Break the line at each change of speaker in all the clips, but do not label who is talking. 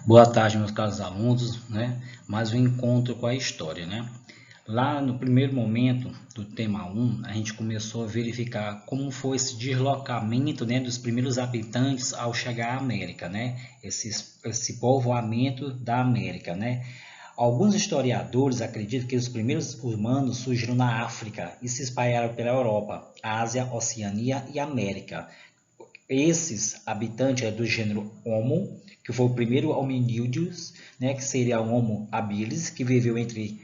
Boa tarde, meus caros alunos, né? Mais um encontro com a história, né? Lá no primeiro momento do tema 1, a gente começou a verificar como foi esse deslocamento, né, dos primeiros habitantes ao chegar à América, né? Esse povoamento da América, né? Alguns historiadores acreditam que os primeiros humanos surgiram na África e se espalharam pela Europa, Ásia, Oceania e América. Esses habitantes do gênero Homo, que foi o primeiro hominídeos, né, que seria o Homo habilis, que viveu entre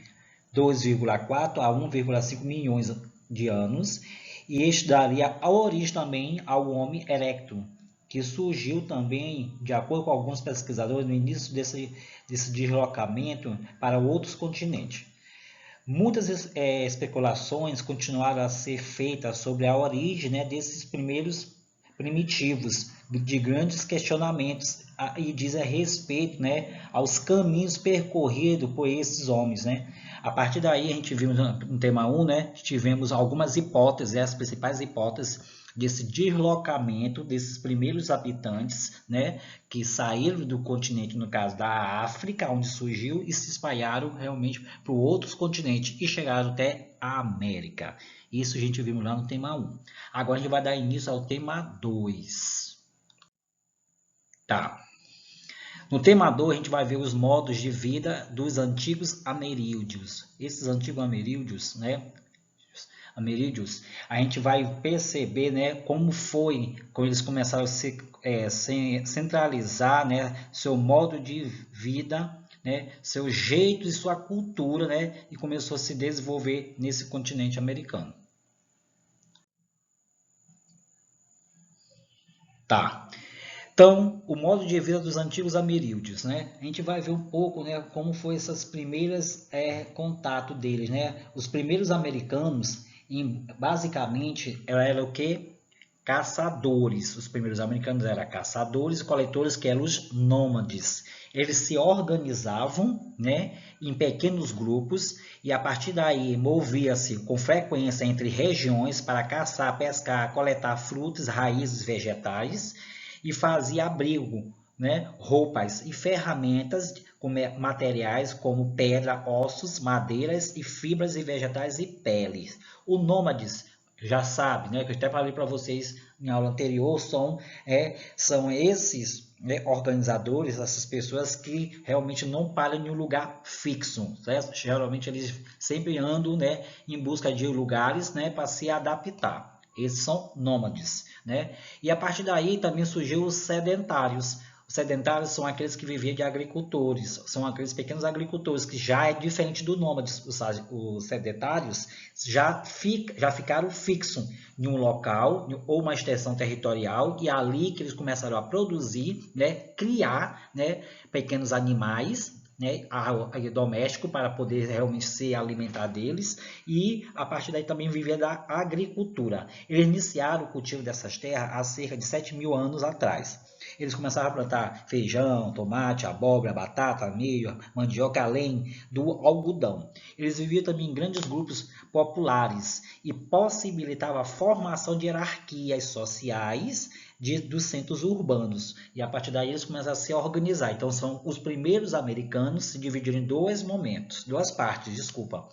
2,4 a 1,5 milhões de anos, e este daria a origem também ao Homo erectus, que surgiu também, de acordo com alguns pesquisadores, no início desse deslocamento para outros continentes. Muitas especulações continuaram a ser feitas sobre a origem, né, desses primeiros primitivos, de grandes questionamentos, e diz a respeito, né, aos caminhos percorridos por esses homens, né. A partir daí, a gente viu no tema 1, né, tivemos algumas hipóteses, as principais hipóteses desse deslocamento desses primeiros habitantes, né, que saíram do continente, no caso da África, onde surgiu, e se espalharam realmente para outros continentes e chegaram até a América. Isso a gente viu lá no tema 1. Agora a gente vai dar início ao tema 2. Tá. No tema 2 a gente vai ver os modos de vida dos antigos ameríndios. Esses antigos ameríndios, né, a gente vai perceber, né, como foi quando eles começaram a centralizar, né, seu modo de vida, né, seu jeito e sua cultura, né, e começou a se desenvolver nesse continente americano. Tá. Então, o modo de vida dos antigos ameríndios, né? A gente vai ver um pouco, né, como foi essas primeiras contato deles, né? Os primeiros americanos, basicamente, eram o que? Caçadores. Os primeiros americanos eram caçadores e coletores, que eram os nômades. Eles se organizavam, né, em pequenos grupos e a partir daí movia-se com frequência entre regiões para caçar, pescar, coletar frutas, raízes, vegetais e fazia abrigo, né, roupas e ferramentas com materiais como pedra, ossos, madeiras e fibras e vegetais e peles. O nômades já sabe, né, que eu até falei para vocês em aula anterior, são esses, né, organizadores, essas pessoas que realmente não param em um lugar fixo, certo? Geralmente eles sempre andam, né, em busca de lugares, né, para se adaptar. Esses são nômades, né? E a partir daí também surgiu os sedentários. Os sedentários são aqueles que viviam de agricultores, são aqueles pequenos agricultores que já é diferente do nômades. Os sedentários já ficaram fixos em um local ou uma extensão territorial e ali que eles começaram a produzir, né, criar, né, pequenos animais, né, doméstico para poder realmente se alimentar deles e a partir daí também viver da agricultura. Eles iniciaram o cultivo dessas terras há cerca de 7 mil anos atrás. Eles começaram a plantar feijão, tomate, abóbora, batata, milho, mandioca, além do algodão. Eles viviam também em grandes grupos populares e possibilitava a formação de hierarquias sociais dos centros urbanos. E a partir daí eles começaram a se organizar. Então são os primeiros americanos se dividiram em duas partes, desculpa.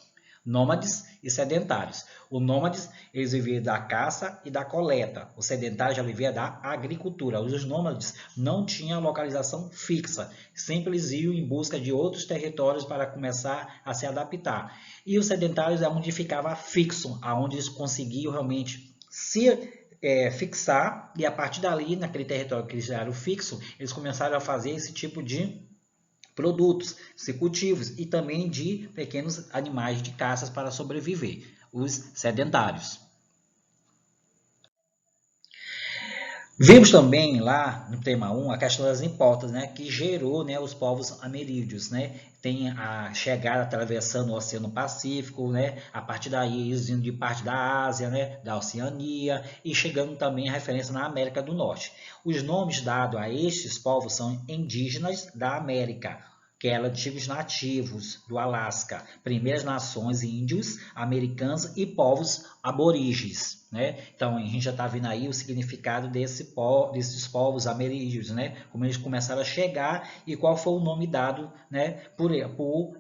Nômades e sedentários. Os nômades, eles viviam da caça e da coleta. Os sedentários já viviam da agricultura. Os nômades não tinham localização fixa. Sempre eles iam em busca de outros territórios para começar a se adaptar. E os sedentários é onde ficava fixo, aonde eles conseguiam realmente se fixar e a partir dali, naquele território que eles eram fixo, eles começaram a fazer esse tipo de produtos, cultivos e também de pequenos animais de caças para sobreviver, os sedentários. Vimos também lá no tema 1 a questão das impostas, né, que gerou, né, os povos ameríndios, né? Tem a chegada atravessando o Oceano Pacífico, né? A partir daí eles indo de parte da Ásia, né, da Oceania e chegando também a referência na América do Norte. Os nomes dados a estes povos são indígenas da América. que eram antigos nativos do Alasca, primeiras nações índios, americanos e povos aborígenes, né? Então a gente já está vendo aí o significado desses povos ameríndios, né? Como eles começaram a chegar e qual foi o nome dado, né? Por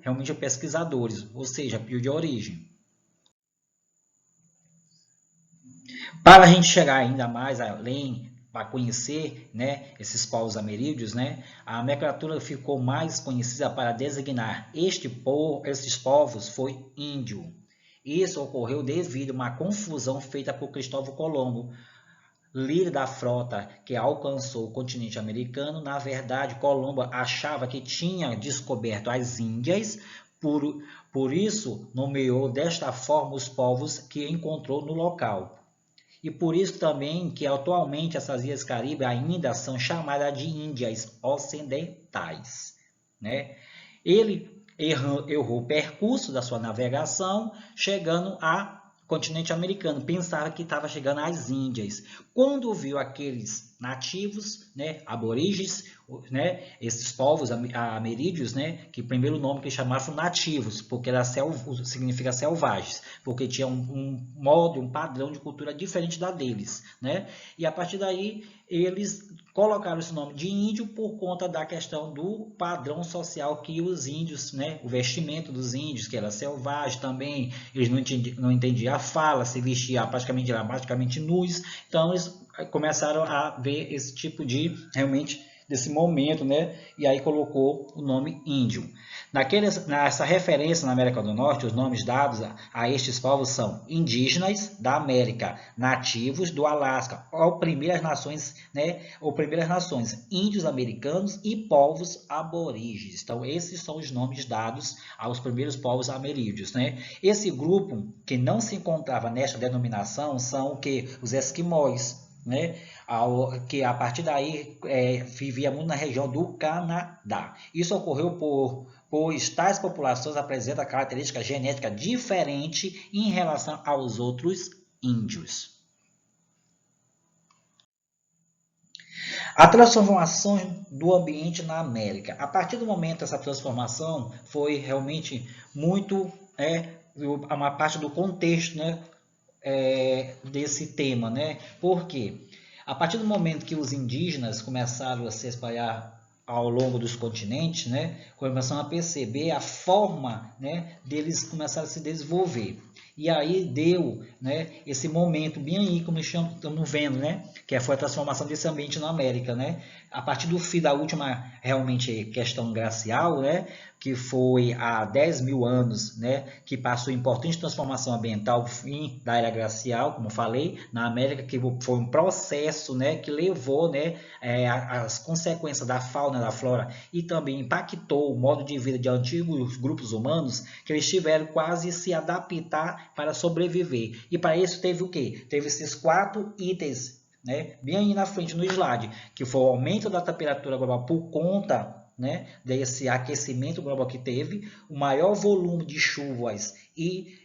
realmente pesquisadores, ou seja, de origem. Para a gente chegar ainda mais além, para conhecer, né, esses povos ameríndios, né, a nomenclatura ficou mais conhecida para designar esses povos foi índio. Isso ocorreu devido a uma confusão feita por Cristóvão Colombo, líder da frota que alcançou o continente americano. Na verdade, Colombo achava que tinha descoberto as Índias, por isso nomeou desta forma os povos que encontrou no local. E por isso também que atualmente essas ilhas Caribe ainda são chamadas de Índias Ocidentais, né? Ele errou o percurso da sua navegação, chegando ao continente americano. Pensava que estava chegando às Índias. Quando viu aqueles nativos, né, aborígenes, né, esses povos ameríndios, né, que o primeiro nome que chamavam nativos, porque era significa selvagens, porque tinha um modo, um padrão de cultura diferente da deles, né? E a partir daí eles colocaram esse nome de índio por conta da questão do padrão social que os índios, né, o vestimento dos índios, que era selvagem também, eles não entendiam a fala, se vestiam praticamente nus, então eles começaram a ver esse tipo de, realmente, desse momento, né? E aí colocou o nome índio. Nessa referência na América do Norte, os nomes dados a estes povos são indígenas da América, nativos do Alasca, ou primeiras nações, né? Ou primeiras nações, índios americanos e povos aborígenes. Então, esses são os nomes dados aos primeiros povos ameríndios, né? Esse grupo que não se encontrava nesta denominação são o que? Os esquimós, né? Que a partir daí vivia muito na região do Canadá. Isso ocorreu pois tais populações apresentam característica genética diferente em relação aos outros índios. A transformação do ambiente na América. A partir do momento essa transformação foi realmente muito uma parte do contexto, né, desse tema, né? Por quê? A partir do momento que os indígenas começaram a se espalhar ao longo dos continentes, né, começaram a perceber a forma, né, deles começarem a se desenvolver. E aí deu, né, esse momento bem aí, como estamos vendo, né, que foi a transformação desse ambiente na América, né? A partir do fim da última, realmente, questão glacial, né, que foi há 10 mil anos, né, que passou importante transformação ambiental, o fim da era glacial, como falei, na América, que foi um processo, né, que levou, né, as consequências da fauna, da flora, e também impactou o modo de vida de antigos grupos humanos, que eles tiveram quase se adaptar para sobreviver. E para isso teve o quê? Teve esses 4 itens, né, bem aí na frente no slide, que foi o aumento da temperatura global por conta, né, desse aquecimento global que teve, o maior volume de chuvas e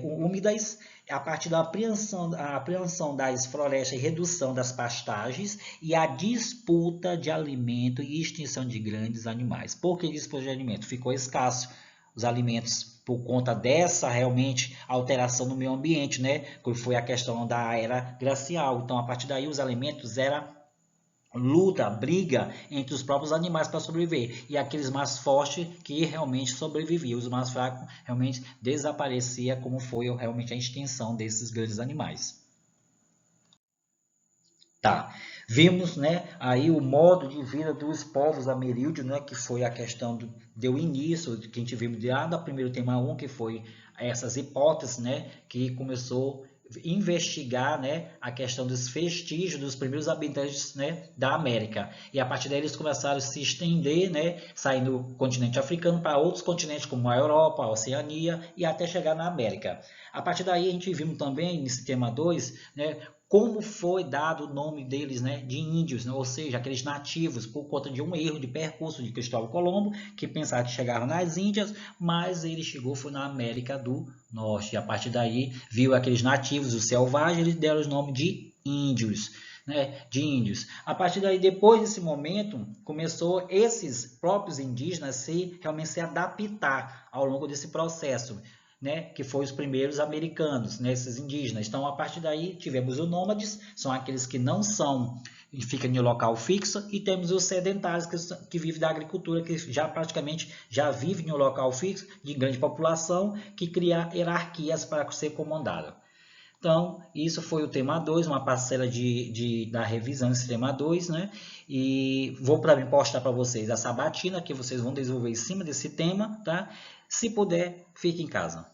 úmidas, a partir da apreensão das florestas e redução das pastagens e a disputa de alimento e extinção de grandes animais. Por que disputa de alimento? Ficou escasso os alimentos por conta dessa realmente alteração no meio ambiente, né? Que foi a questão da era glacial. Então, a partir daí, os alimentos eram luta, briga entre os próprios animais para sobreviver. E aqueles mais fortes que realmente sobreviviam, os mais fracos realmente desapareciam, como foi realmente a extinção desses grandes animais. Tá. Vimos, né, aí o modo de vida dos povos ameríndios, né, que foi a questão deu início, que a gente viu lá do primeiro tema 1, que foi essas hipóteses, né, que começou a investigar, né, a questão dos vestígios dos primeiros habitantes, né, da América. E a partir daí eles começaram a se estender, né, saindo do continente africano para outros continentes como a Europa, a Oceania e até chegar na América. A partir daí a gente viu também nesse tema 2, né, como foi dado o nome deles, né, de índios, né, ou seja, aqueles nativos, por conta de um erro de percurso de Cristóvão Colombo, que pensava que chegaram nas Índias, mas ele chegou foi na América do Norte. E a partir daí viu aqueles nativos, os selvagens, eles deram o nome de índios. né, de índios. A partir daí, depois desse momento, começou esses próprios indígenas realmente se adaptar ao longo desse processo, né, que foi os primeiros americanos, né, esses indígenas. Então, a partir daí, tivemos os nômades, são aqueles que não são, ficam em um local fixo, e temos os sedentários, que vivem da agricultura, que já praticamente já vivem em um local fixo, de grande população, que cria hierarquias para ser comandado. Então, isso foi o tema 2, uma parcela da revisão desse tema 2, né? E vou postar para vocês a sabatina que vocês vão desenvolver em cima desse tema, tá? Se puder, fique em casa.